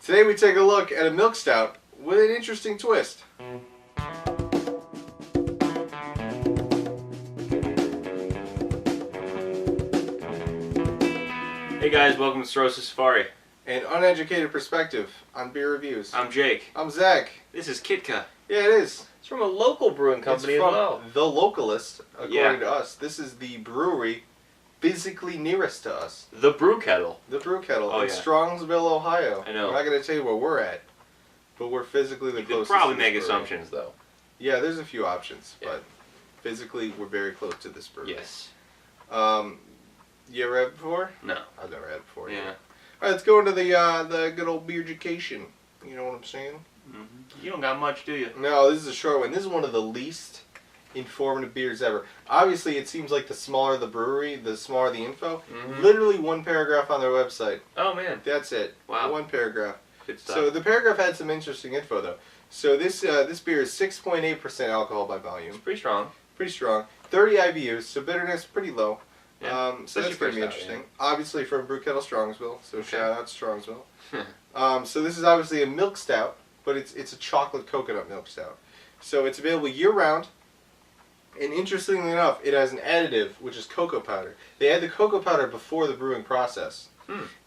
Today we take a look at a milk stout with an interesting twist. Hey guys, welcome to Cirrhosis Safari. An uneducated perspective on beer reviews. I'm Jake. I'm Zach. This is Kitka. Yeah, it is. It's from a local brewing company It's as from well. The Localist, according Yeah. to us. This is the brewery physically nearest to us. The Brew Kettle. The Brew Kettle Oh, in yeah. Strongsville, Ohio. I know. We're not going to tell you where we're at, but we're physically the You could closest. probably to this make brewery. assumptions though. Yeah, there's a few options, Yeah. but physically we're very close to this brewery. Yes. You ever had it before? No. I've never had it before. Yeah. Either. All right, let's go into the good old beer education. You know what I'm saying? Mm-hmm. You don't got much, do you? No, this is a short one. This is one of the least informative beers ever. Obviously, it seems like the smaller the brewery, the smaller the info. Mm-hmm. Literally one paragraph on their website. Oh man. That's it. Wow. One paragraph. Good stuff. So the paragraph had some interesting info though. So this beer is 6.8% alcohol by volume. It's pretty strong. Pretty strong. 30 IBUs, so bitterness pretty low. Yeah. So Especially that's going to be for a interesting. stout, Obviously from Brew Kettle Strongsville, so Okay. shout out to Strongsville. So this is obviously a milk stout, but it's a chocolate coconut milk stout. So it's available year round. And interestingly enough, it has an additive, which is cocoa powder. They add the cocoa powder before the brewing process.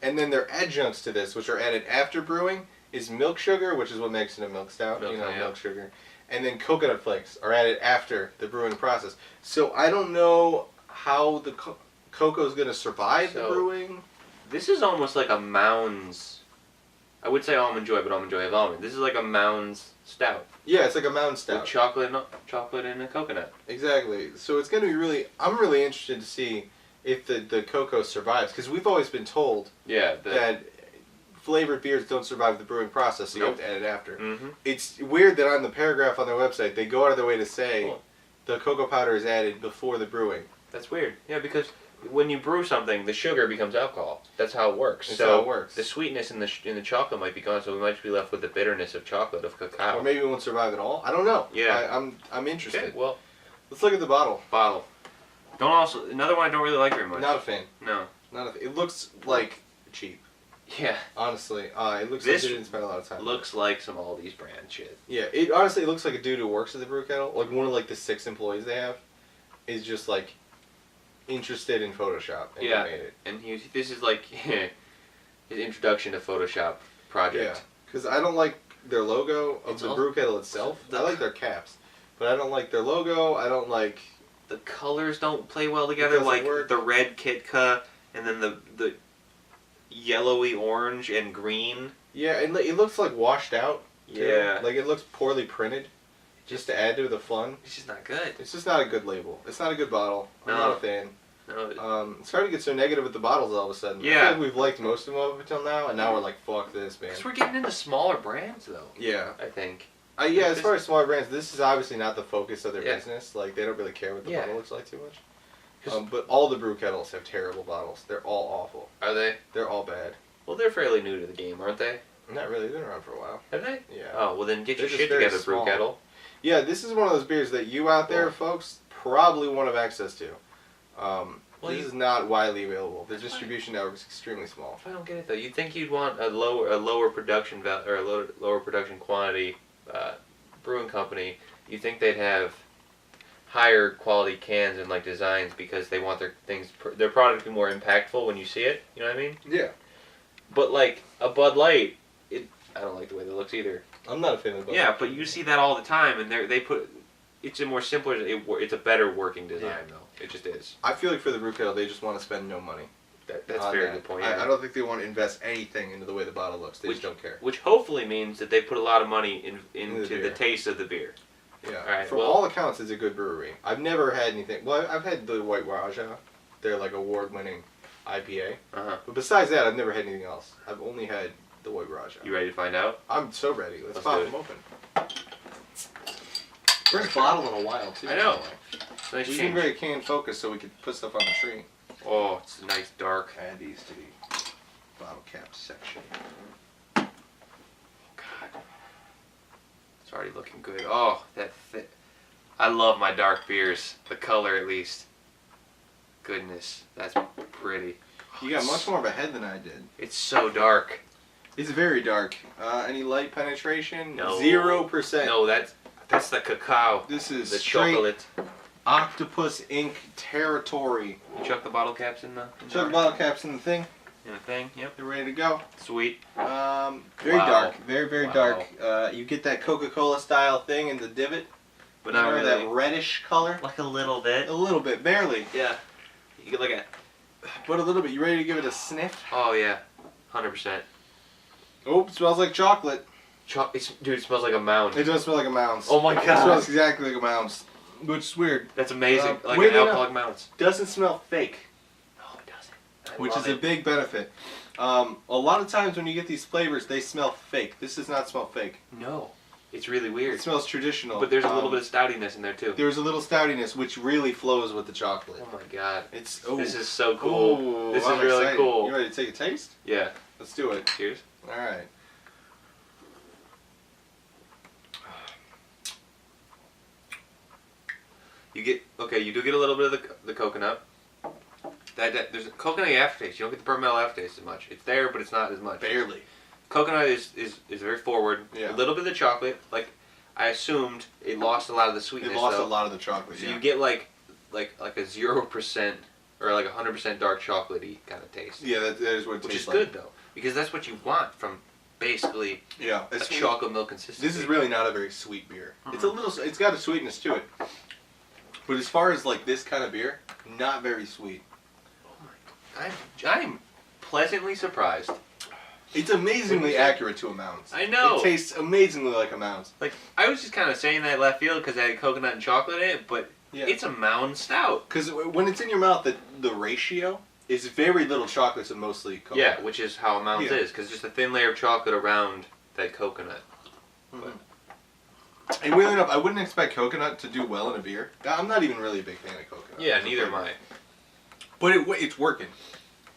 And then their adjuncts to this, which are added after brewing, is milk sugar, which is what makes it a milk stout. Milk, yeah. Milk sugar. And then coconut flakes are added after the brewing process. So I don't know how the cocoa is going to survive the brewing. This is almost like a Mounds. I would say Almond Joy, but Almond Joy have almond. This is like a Mounds stout. Yeah, it's like a mountain stout. With chocolate and a coconut. Exactly. So it's going to be really... I'm really interested to see if the cocoa survives. Because we've always been told that flavored beers don't survive the brewing process, so you have to add it after. Mm-hmm. It's weird that on the paragraph on their website, they go out of their way to say the cocoa powder is added before the brewing. That's weird. Yeah, because when you brew something, the sugar becomes alcohol. That's how it works. That's so how it works. The sweetness in the chocolate might be gone, so we might be left with the bitterness of chocolate, of cacao. Or maybe it won't survive at all. I don't know. Yeah. I'm interested. Okay, well, let's look at the bottle. Another one I don't really like very much. Not a fan. No. Not a fan. It looks like cheap. Yeah. Honestly, it looks This like they didn't spend a lot of time. Looks like some Aldi's brand shit. Yeah, it looks like a dude who works at the Brew Kettle, like one of like the 6 employees they have, is just like interested in Photoshop and Yeah. made it. And this is like his introduction to Photoshop project. Yeah, because I don't like their logo of It's the all- Brew Kettle itself. I like their caps, but I don't like their logo. I don't like... The colors don't play well together, like work. the red Kitka and then the yellowy orange and green. Yeah, it looks like washed out. Too. Yeah. Like it looks poorly printed, just to add to the fun. It's just not good. It's just not a good label. It's not a good bottle. I'm No. not a fan. No. It's hard to get so negative with the bottles all of a sudden. I Yeah. feel like we've liked most of them up until now, and now we're like, fuck this, man. Because we're getting into smaller brands, though. Yeah. I think. Yeah, as far as smaller brands, this is obviously not the focus of their Yeah. business. Like, they don't really care what the Yeah. bottle looks like too much. But all the Brew Kettles have terrible bottles. They're all awful. Are they? They're all bad. Well, they're fairly new to the game, aren't they? Not really. They've been around for a while. Have they? Yeah. Oh, well then get They're your just shit very together, Brew small. Kettle. Yeah, this is one of those beers that you out there, folks, probably won't have access to. This is not widely available. The distribution network is extremely small. I don't get it though. You'd think you'd want a lower production or a lower production quantity brewing company. You think they'd have higher quality cans and like designs because they want their product to be more impactful when you see it. You know what I mean? Yeah. But like a Bud Light, I don't like the way that looks either. I'm not a fan of Bud Yeah, Light. but you see that all the time, and they put. It's a more simpler. It's a better working design though. It just is. I feel like for the Brew Kettle, they just want to spend no money. That's a very good point. I don't think they want to invest anything into the way the bottle looks. They just don't care. Which hopefully means that they put a lot of money into the beer. taste of the beer. Yeah. All right, From all accounts, it's a good brewery. I've never had anything. Well, I've had the White Raja. They're like award-winning IPA. Uh-huh. But besides that, I've never had anything else. I've only had the White Raja. You ready to find out? I'm so ready. Let's Let's pop do them it. open. First bottle in a while, too. I know. Nice We change. need very can focus so we could put stuff on the tree. Oh, it's a nice dark. Add these to the bottle cap section. Oh God, it's already looking good. Oh, that thick. I love my dark beers. The color, at least. Goodness, that's pretty. You got much more of a head than I did. It's so dark. It's very dark. Any light penetration? No. 0%. No, that's the cacao. This is the straight chocolate. Octopus Ink territory. You chuck the bottle caps in the. Chuck the bottle caps in the thing. In the thing. Yep. They're ready to go. Sweet. Very Wow. dark. Very Wow. dark. You get that Coca-Cola style thing in the divot. But not really. That reddish color. Like a little bit. A little bit, barely. Yeah. You get like a. But a little bit. You ready to give it a sniff? Oh yeah, 100%. Oh, it smells like chocolate. Dude, it smells like a mound. It does smell like a mounds. Oh my It god. smells exactly like a mounds, which is weird. That's amazing. Like weirdly an alcoholic mounds. Doesn't smell fake, No, it doesn't. which is a big benefit. A lot of times when you get these flavors, they smell fake. This does not smell fake. No, it's really weird. It smells traditional. But there's a little bit of stoutiness in there too. There's a little stoutiness, which really flows with the chocolate. Oh my god. It's This is so cool. Ooh, This I'm is really excited. cool. You ready to take a taste? Yeah. Let's do it. Cheers. All right. You do get a little bit of the coconut. There's a coconut aftertaste. You don't get the burnt metal aftertaste as much. It's there, but it's not as much. Barely. Coconut is very forward. Yeah. A little bit of the chocolate. Like I assumed, it lost a lot of the sweetness. It lost though. a lot of the chocolate. So yeah. you get like a 0% or like 100% dark chocolatey kind of taste. Yeah, that is what it Which tastes is like. good though, because that's what you want from basically Yeah, a it's chocolate milk consistency. This is really not a very sweet beer. It's a little. It's got a sweetness to it, but as far as like this kind of beer, not very sweet. I'm pleasantly surprised. It's amazingly accurate to a mounds. I know. It tastes amazingly like a mounds. Like I was just kind of saying that left field because I had coconut and chocolate in it, but Yeah. it's a mound stout. Because when it's in your mouth, the ratio is very little chocolate to mostly coconut. Yeah, which is how a mounds Yeah. is, because just a thin layer of chocolate around that coconut. Mhm. And weirdly enough, I wouldn't expect coconut to do well in a beer. I'm not even really a big fan of coconut. Yeah, neither am I. But it's working.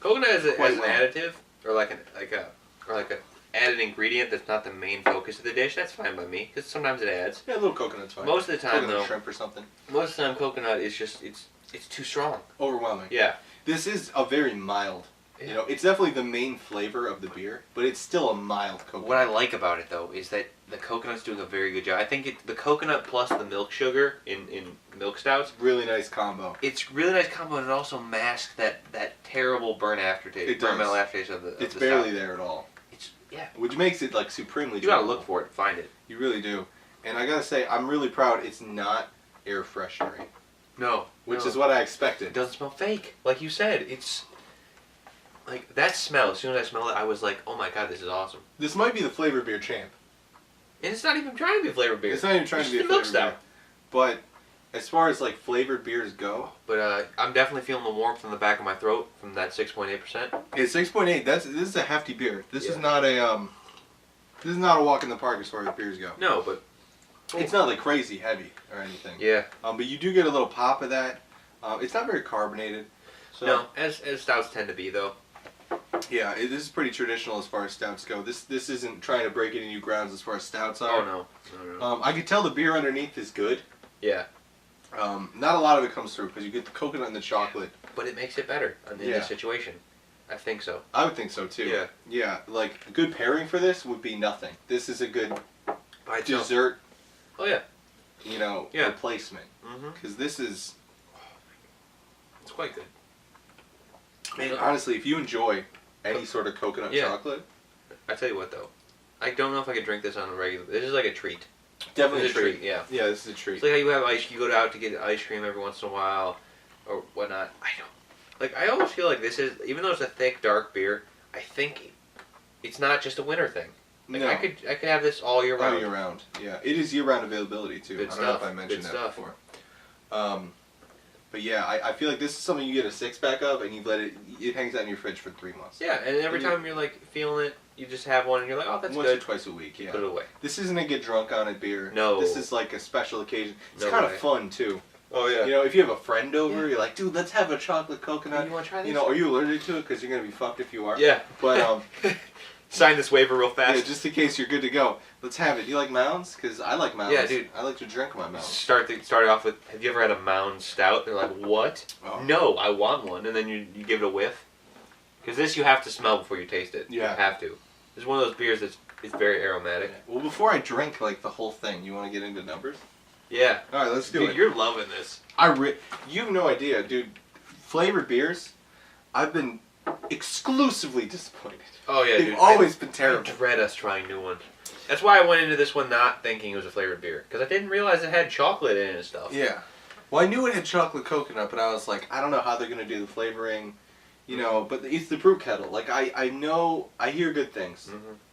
Coconut as Quite an well. additive or like a added ingredient that's not the main focus of the dish. That's fine by me, because sometimes it adds. Yeah, a little coconut's fine. Most of the time, coconut though, shrimp or something. most of the time coconut is just it's too strong. Overwhelming. Yeah. This is a very mild. You know, it's definitely the main flavor of the beer, but it's still a mild coconut. What I like about it though is that the coconut's doing a very good job. I think the coconut plus the milk sugar in milk stouts. Really nice combo. It's really nice combo, and it also masks that terrible burnt aftertaste. It burnt does. metal aftertaste of the. It's the barely stout. there at all. Yeah. Which makes it like supremely. You gotta drinkable. look for it, find it. You really do. And I gotta say, I'm really proud it's not air freshenery, No. which no. is what I It expected. doesn't smell fake. Like you said, it's like that smell. As soon as I smelled it, I was like, "Oh my god, this is awesome!" This might be the flavor beer champ. And it's not even trying to be a flavored beer. It's not even trying It's to be a just a milk flavored beer. But as far as like flavored beers go, But I'm definitely feeling the warmth in the back of my throat from that 6.8%. it's 6.8. This is a hefty beer. This is Yeah. not a This is not a walk in the park as far as beers go. No, but It's not like crazy heavy or anything. yeah, But you do get a little pop of that. It's not very carbonated. So no, as stouts tend to be though. yeah, this is pretty traditional as far as stouts go. This isn't trying to break any new grounds as far as stouts are. Oh no. I can tell the beer underneath is good. Yeah, Not a lot of it comes through because you get the coconut and the chocolate. but it makes it better in Yeah. this situation. I think so. I would think so too. Yeah. Yeah, like a good pairing for this would be nothing. This is a good By itself. dessert, Oh yeah. Yeah. replacement. Mm-hmm. Because this is, It's quite good. man, honestly, if you enjoy any sort of coconut Yeah. chocolate, I tell you what though, I don't know if I could drink this on a regular. This is like a treat. definitely It's a treat. Yeah. Yeah, this is a treat. It's like how you have ice. You go out to get ice cream every once in a while, or whatnot. I don't. Like I always feel like this is, even though it's a thick, dark beer, I think it's not just a winter thing. Like No. I could have this all year round. All year round. Yeah, it is year-round availability too. Good I don't know if stuff. I mentioned Good that stuff. before. But yeah, I feel like this is something you get a six-pack of, and you let it hangs out in your fridge for 3 months. Yeah, and every And you- time you're like feeling it, you just have one, and you're like, oh, that's Once or good. twice a week. Yeah. Put it away. This isn't a get drunk on it beer. No. This is like a special occasion. It's No kind way. of fun too. Oh You know, if you have a friend over, Yeah. you're like, dude, let's have a chocolate coconut. You want to try this? You know, are you allergic to it? Because you're gonna be fucked if you are. Yeah. But Sign this waiver real fast. yeah, just in case you're good to go, let's have it. Do you like mounds? Because I like mounds. Yeah, dude. I like to drink my mounds. Start off with, have you ever had a Mound Stout? They're like, what? Oh. No, I want one. And then you give it a whiff. Because this you have to smell before you taste it. Yeah. You have to. It's one of those beers that's it's very aromatic. Well, before I drink like the whole thing, you want to get into numbers? Yeah. All right, let's do Dude, it. you're loving this. You have no idea, dude. Flavored beers, I've been exclusively disappointed. Oh yeah, They've dude. always been terrible. I dread us trying new ones. That's why I went into this one not thinking it was a flavored beer because I didn't realize it had chocolate in it and stuff. Yeah. Well, I knew it had chocolate coconut, but I was like, I don't know how they're gonna do the flavoring, you know. But it's the Brew Kettle. Like I know I hear good things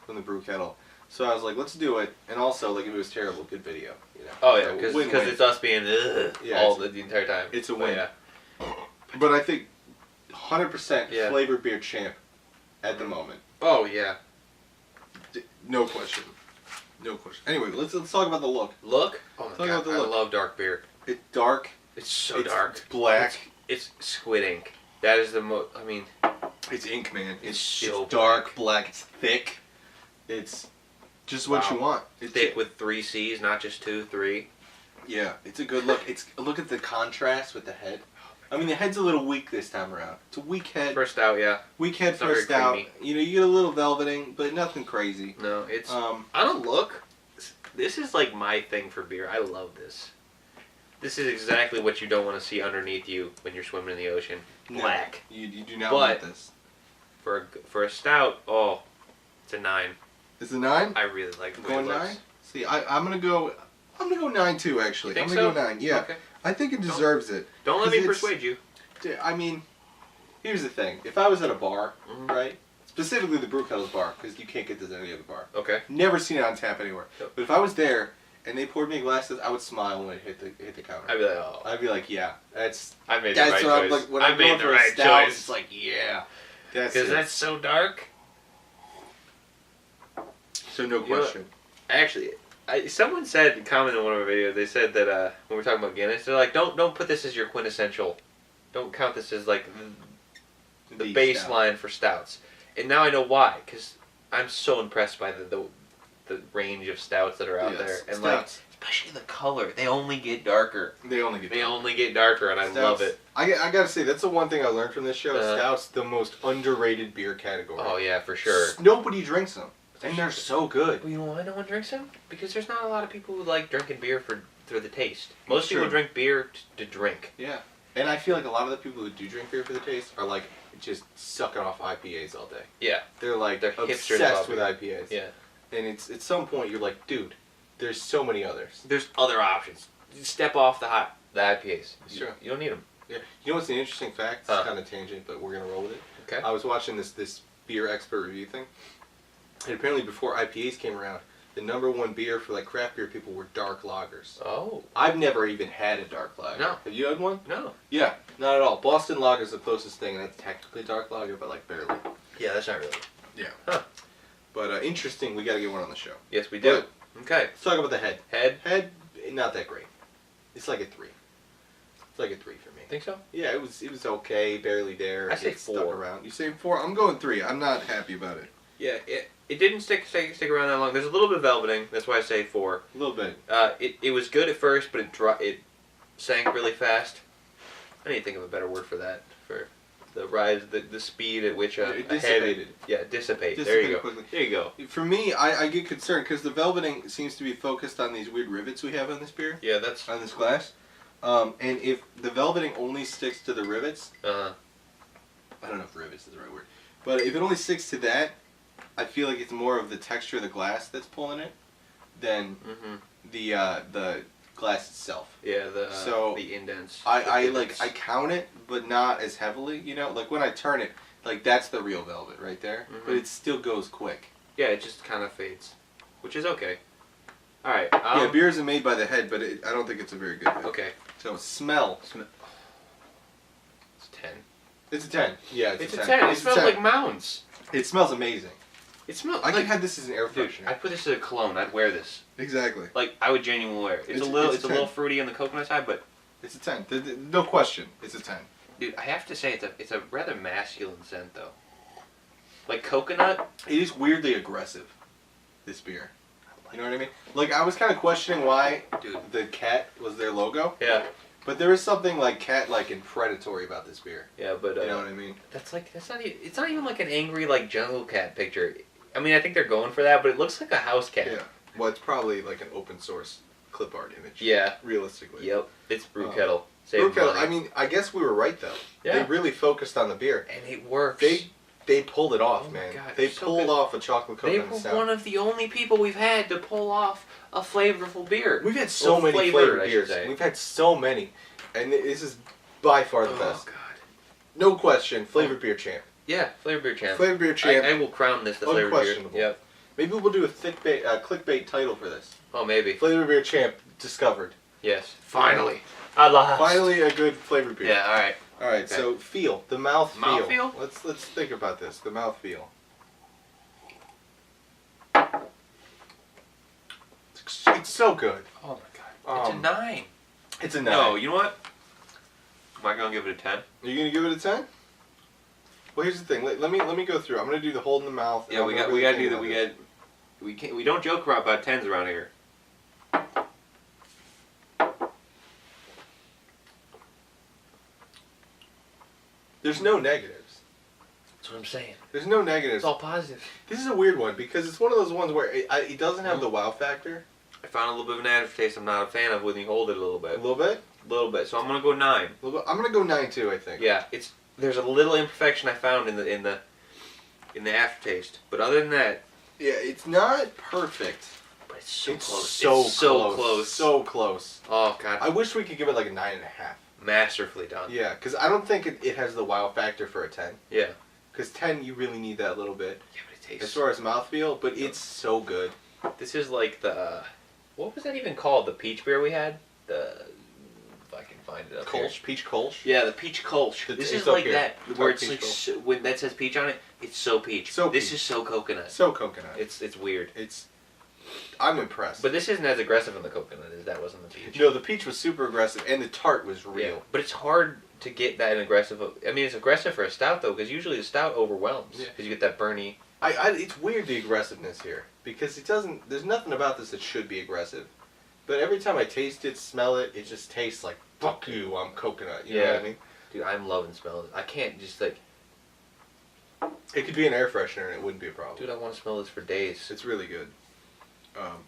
from the Brew Kettle, so I was like, let's do it. And also, like, if it was terrible, good video, you know. Oh yeah, So, because win-win. it's us being all the entire time. It's a But win. yeah. But I think 100% Yeah. flavored beer champ at the moment. Oh yeah. No question. No question. Anyway, let's talk about the look. Look. Oh my Talk god, about the I look. love dark beer. It's dark. It's so It's dark. black. It's squid ink. That is the most. I mean, It's ink, man. It's so dark, black. It's thick. It's just what Wow. you want. It's thick with 3 C's, not just 2, 3. Yeah, it's a good look. Look at the contrast with the head. I mean, the head's a little weak this time around. It's a weak head. First out, yeah. Weak head It's not for a very stout. creamy. You know, you get a little velveting, but nothing crazy. No, it's. Um, I don't look. This is like my thing for beer. I love this. This is exactly what you don't want to see underneath you when you're swimming in the ocean. Black. No, you do not But- want this. For a stout, oh, it's a 9. It's a 9. I really like the way Going it looks. 9. See, I'm gonna go 9 too. Actually, You think I'm gonna so? go 9. Yeah, Okay. I think it deserves it. Don't let 'Cause me it's- persuade you. I mean, here's the thing. If I was at a bar, Mhm. right? Specifically the Brew Kettle's bar, because you can't get this at any other bar. Okay. Never seen it on tap anywhere. Yep. But if I was there and they poured me glasses, I would smile when it hit the counter. I'd be like, oh, I'd be like, yeah, that's I made the right what I'm choice. like. When I I'm going made the for a right stout, choice. it's like, yeah, that's Because it. that's so dark. So no know- question. Actually, someone said, commented in one of our videos, they said that when we're talking about Guinness, they're like, don't put this as your quintessential. Don't count this as like the baseline for stouts. And now I know why, because I'm so impressed by the range of stouts that are out there, and stouts. like especially the color. They only get darker. They only get. They only get darker, and I love it. I gotta say, that's the one thing I learned from this show. Stouts, the most underrated beer category. Oh yeah, for sure. Nobody drinks them, and they're so good. Well, you know why no one drinks them? Because there's not a lot of people who like drinking beer for the taste. Most people True. drink beer to drink. Yeah, and I feel like a lot of the people who do drink beer for the taste are like just sucking off IPAs all day. Yeah. They're like They're hipsters obsessed about with beer. IPAs. Yeah. And it's at some point you're like, dude, there's so many others. There's other options. You step off the IPAs. It's true. You don't need them. Yeah. You know what's an interesting fact? It's kind of tangent, but we're gonna roll with it. Okay. I was watching this beer expert review thing, and apparently before IPAs came around, the #1 beer for like craft beer people were dark lagers. Oh. I've never even had a dark lager. No. Have you had one? No. Yeah, not at all. Boston Lager's the closest thing, and that's technically dark lager, but like barely. Yeah, that's not really. Yeah. Huh. But interesting, we got to get one on the show. Yes, we do. Okay. Let's talk about the head. Head. Head, not that great. It's like a 3. It's like a 3 for me. Think so? Yeah, it was okay, barely there. I say It stuck 4. around. You say 4? I'm going 3. I'm not happy about it. Yeah. It didn't stick around that long. There's a little bit of velveting. That's why I say 4. A little bit. It was good at first, but it sank really fast. I need to think of a better word for that. For the rise, the speed at which It a dissipated. head. Yeah, dissipate. There Dissipated you go. quickly. There you go. For me, I get concerned because the velveting seems to be focused on these weird rivets we have on this beer, Yeah, that's. on this glass. And if the velveting only sticks to the rivets, I don't know if rivets is the right word, but if it only sticks to that, I feel like it's more of the texture of the glass that's pulling it than the glass itself. Yeah, So, the indents. I the like divots. I count it, but not as heavily. You know, like when I turn it, like that's the real velvet right there. But it still goes quick. Yeah, it just kind of fades, which is okay. All right. Yeah, beer isn't made by the head, but I don't think it's a very good head. Okay. So smell. It's 10. It's a 10. Yeah, It's a a 10. 10. It It's a smells 10. like mounds. It smells amazing. It smells. I like, could have this as an air dude, freshener. I'd put this as a cologne. I'd wear this. Exactly. Like I would genuinely wear it. It's It's a a little 10. fruity on the coconut side, but It's a 10. No question. It's a 10. dude, I have to say it's a rather masculine scent though. Like coconut. It is weirdly aggressive, this beer. You know what I mean? Like, I was kind of questioning why Dude. the cat was their logo. Yeah. But there is something, like, cat-like and predatory about this beer. Yeah, but You know what I mean? that's not even. It's not even like an angry like jungle cat picture. I mean, I think they're going for that, but it looks like a house cat. Yeah. Well, it's probably like an open source clip art image. Yeah. Realistically. Yep. It's Brew Kettle. Brew Kettle. I mean, I guess we were right though. Yeah. They really focused on the beer. And it works. They pulled it off, Oh man. God, They so pulled good. off a chocolate They coconut were stout. one of the only people we've had to pull off a flavorful beer. We've had so many flavored beers. We've had so many, and this is by far the best. God. No question, flavored beer champ. Yeah, flavored beer champ. Flavored beer champ. I will crown this the flavored beer. Unquestionable. Yep. Maybe we'll do a clickbait title for this. Oh, maybe. Flavored beer champ discovered. Yes. Finally. At last. Finally, a good flavored beer. Yeah. All right. All right. Okay. So feel the mouth feel. Mouthfeel? Let's think about this. The mouth feel. It's so good. Oh my God. It's a 9. It's a 9. No, you know what? Am I gonna give it a 10? Are you gonna give it a 10? Well, here's the thing. Let me go through. I'm gonna do the hold in the mouth. Yeah, we gotta do that. We don't joke about 10s around here. There's no negatives. That's what I'm saying. There's no negatives. It's all positive. This is a weird one because it's one of those ones where it doesn't have the wow factor. I found a little bit of an aftertaste I'm not a fan of when you hold it a little A bit. little bit. A little bit. So I'm gonna go 9. I'm gonna go 9 too. I think. Yeah, there's a little imperfection I found in the aftertaste, but other than that, Yeah, it's not perfect. but it's so close. So It's so close. So close. Oh God, I wish we could give it like a 9.5. masterfully done. Yeah, because I don't think it has the wow factor for a 10. Yeah. Because 10, you really need that little bit. Yeah, but it tastes. As far as mouthfeel, but it's so good. This is like the what was that even called? The peach beer we had. If I can find it up here. Kolsch, peach Kolsch. Yeah, the peach Kolsch. This it's is up like here. that, It's where like it's peach like Kolsch. when that says peach on it, it's so peach. So this peach. is so coconut. So coconut. It's weird. I'm impressed. But this isn't as aggressive in the coconut as that was in the peach. No, the peach was super aggressive, and the tart was real. Yeah, but it's hard to get that aggressive. I mean, it's aggressive for a stout though, because usually the stout overwhelms. Yeah. Because you get that burny. It's weird the aggressiveness here because it doesn't. There's nothing about this that should be aggressive, but every time I taste it, smell it, it just tastes like fuck you. I'm coconut. You know what I mean? Dude, I'm loving smelling it. I can't just like. It could be an air freshener and it wouldn't be a problem. Dude, I want to smell this for days. It's really good.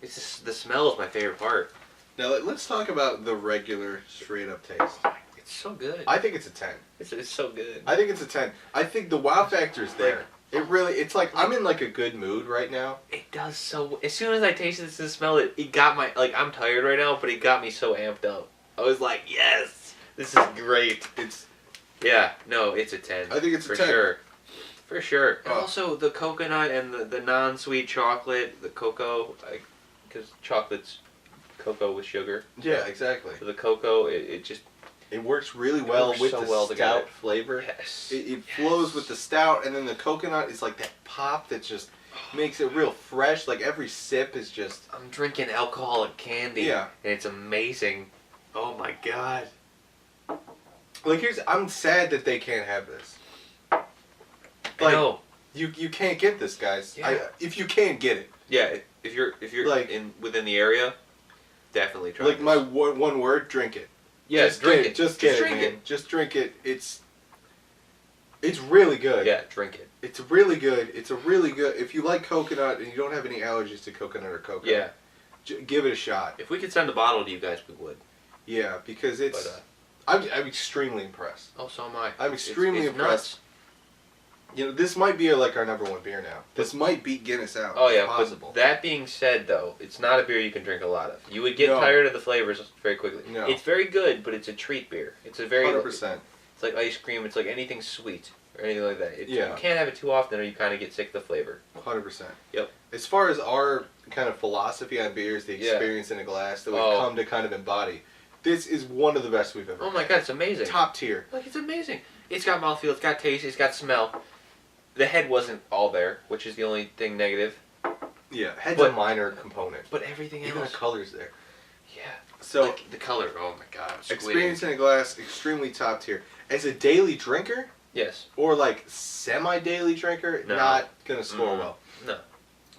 It's just, the smell is my favorite part. Now let's talk about the regular straight up taste. It's so good. I think it's a 10. It's so good. I think it's a 10. I think the wow factor is there. It's like I'm in like a good mood right now. It does so. As soon as I tasted this and smelled it, it got my I'm tired right now, but it got me so amped up. I was like, yes, this is great. It's It's a 10. I think it's a for 10. sure. For sure. And Oh. also the coconut and the non-sweet chocolate, the cocoa, because chocolate's cocoa with sugar. Yeah, exactly. So the cocoa, it just It works really well works with so the well stout together. flavor. yes. It flows with the stout, and then the coconut is like that pop that just makes it real fresh. Like every sip is just. I'm drinking alcoholic candy. Yeah. And it's amazing. Oh my god. Like I'm sad that they can't have this. I know. You can't get this, guys. Yeah. If you can't get it. Yeah, if you're Like- within the area, definitely try. Like this. my one word, drink it. Yeah, just drink get it. Just get drink it, man. Just drink it. It's really good. Yeah, drink it. It's really good. It's a really good. If you like coconut and you don't have any allergies to coconut or coconut, give it a shot. If we could send a bottle to you guys, we would. Yeah, because it's. But, I'm extremely impressed. oh, so am I. I'm extremely it's impressed. You know, this might be like our number one beer now. This might beat Guinness out. Oh if yeah, possible. but that being said, though, it's not a beer you can drink a lot of. You would get No. tired of the flavors very quickly. No. It's very good, but it's a treat beer. It's a very 100%. It's like ice cream. It's like anything sweet or anything like that. Yeah. You can't have it too often, or you kind of get sick of the flavor. 100%. Yep. As far as our kind of philosophy on beers, the Yeah. experience in a glass that we've Oh. come to kind of embody, this is one of the best we've ever. Oh my had. god, it's amazing. Top tier. Like, it's amazing. It's got mouthfeel, it's got taste, it's got smell. The head wasn't all there, which is the only thing negative. Yeah, head's But- a minor component. But everything Even the else. color's there. Yeah. So Like, the color, oh my god. I'm squinting. experience in a glass, extremely top tier. As a daily drinker, Yes. or like semi-daily drinker, No. not gonna score well. No.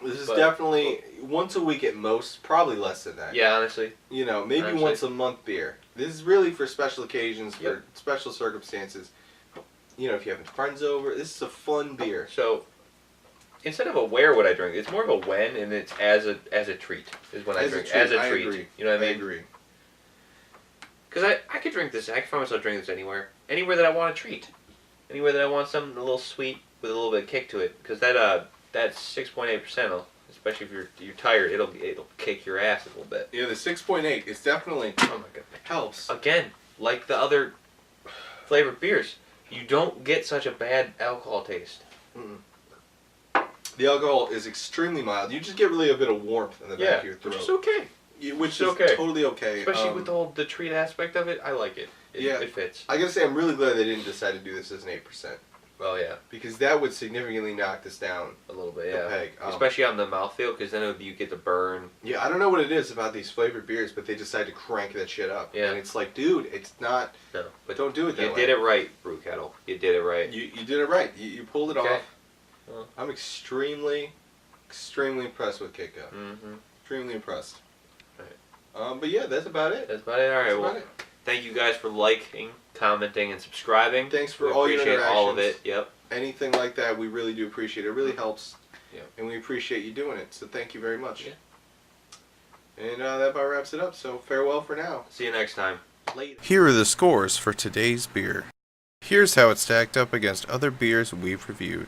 This is But- definitely once a week at most, probably less than that. Yeah, honestly. You know, maybe Honestly. once a month beer. This is really for special occasions, Yep. for special circumstances. You know, if you're having friends over, this is a fun beer. So, instead of a where would I drink, it's more of a when, and it's as a treat is when I drink as a treat. Agree. You know what I mean? I agree. Because I could drink this. I could find myself drinking this anywhere that I want a treat, anywhere that I want something a little sweet with a little bit of kick to it. Because that 6.8%, especially if you're tired, it'll kick your ass a little bit. Yeah, the 6.8 is definitely Oh my god, helps. again, like the other flavored beers, you don't get such a bad alcohol taste. Mm-mm. The alcohol is extremely mild. You just get really a bit of warmth in the back of your throat. Which is okay. Which is totally okay. Especially with the treat aspect of it, I like it. It fits. I gotta say, I'm really glad they didn't decide to do this as an 8%. Well, yeah. Because that would significantly knock this down a little bit, yeah. Peg. Especially on the mouthfeel, because then you get the burn. Yeah, I don't know what it is about these flavored beers, but they decide to crank that shit up. Yeah. And it's like, dude, it's not... No. But don't do it that way. You did it right, Brew Kettle. You did it right. You did it right. You pulled it off. Well. I'm extremely impressed with Kitka. Mm-hmm. Extremely impressed. Right. But yeah, that's about it. That's about it. All right, well, thank you guys for liking, commenting, and subscribing. Thanks for all your interactions. All of it. Yep. Anything like that, we really do appreciate it. It really helps. Yeah. And we appreciate you doing it. So thank you very much. Yeah. And that about wraps it up. So farewell for now. See you next time. Later. Here are the scores for today's beer. Here's how it stacked up against other beers we've reviewed.